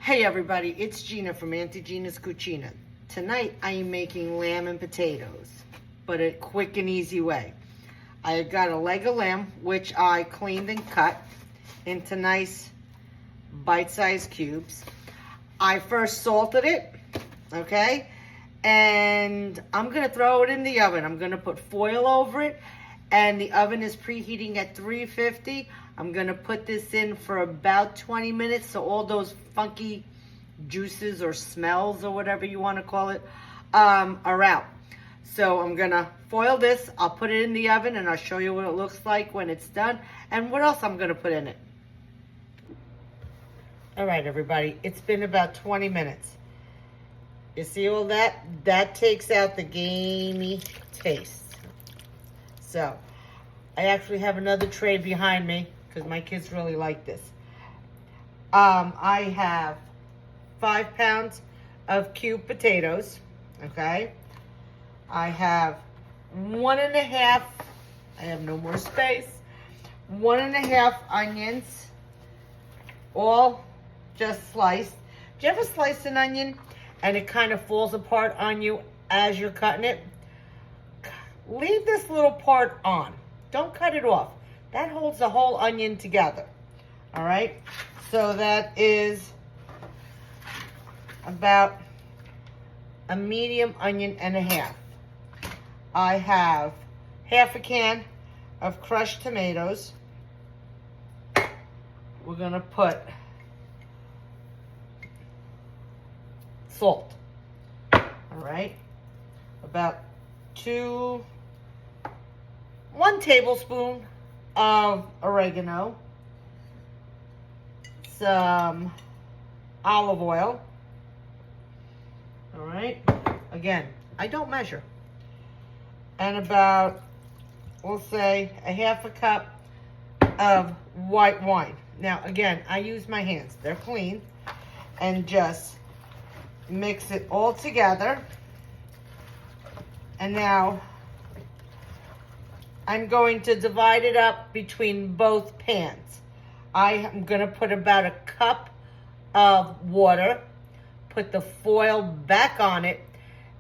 Hey everybody, it's Gina from Auntie Gina's Cucina. Tonight I am making lamb and potatoes, but a quick and easy way. I got a leg of lamb, which I cleaned and cut into nice bite-sized cubes. I first salted it, okay? And I'm gonna throw it in the oven. I'm gonna put foil over it, and the oven is preheating at 350. I'm gonna put this in for about 20 minutes so all those funky juices or smells or whatever you wanna call it are out. So I'm gonna foil this, I'll put it in the oven and I'll show you what it looks like when it's done and what else I'm gonna put in it. All right, everybody, it's been about 20 minutes. You see all that? That takes out the gamey taste. So, I actually have another tray behind me because my kids really like this. I have 5 pounds of cubed potatoes, okay? I have 1.5, I have no more space, 1.5 onions, all just sliced. Do you ever slice an onion and it kind of falls apart on you as you're cutting it? Leave this little part on. Don't cut it off. That holds the whole onion together. All right? So that is about a medium onion and a half. I have half a can of crushed tomatoes. We're going to put salt. All right? About 1 tablespoon of oregano, some olive oil. All right, again, I don't measure. And about, we'll say, a half a cup of white wine. Now, again, I use my hands. They're clean. And just mix it all together. And now I'm going to divide it up between both pans. I am going to put about a cup of water, put the foil back on it,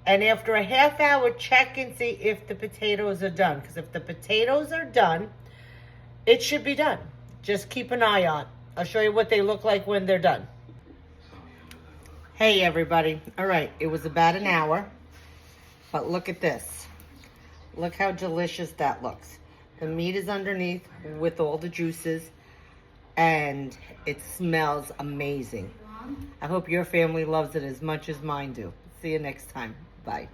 and after a half hour, check and see if the potatoes are done. Because if the potatoes are done, it should be done. Just keep an eye on. I'll show you what they look like when they're done. Hey everybody. All right, it was about an hour, but look at this. Look how delicious that looks. The meat is underneath with all the juices, and it smells amazing. I hope your family loves it as much as mine do. See you next time. Bye.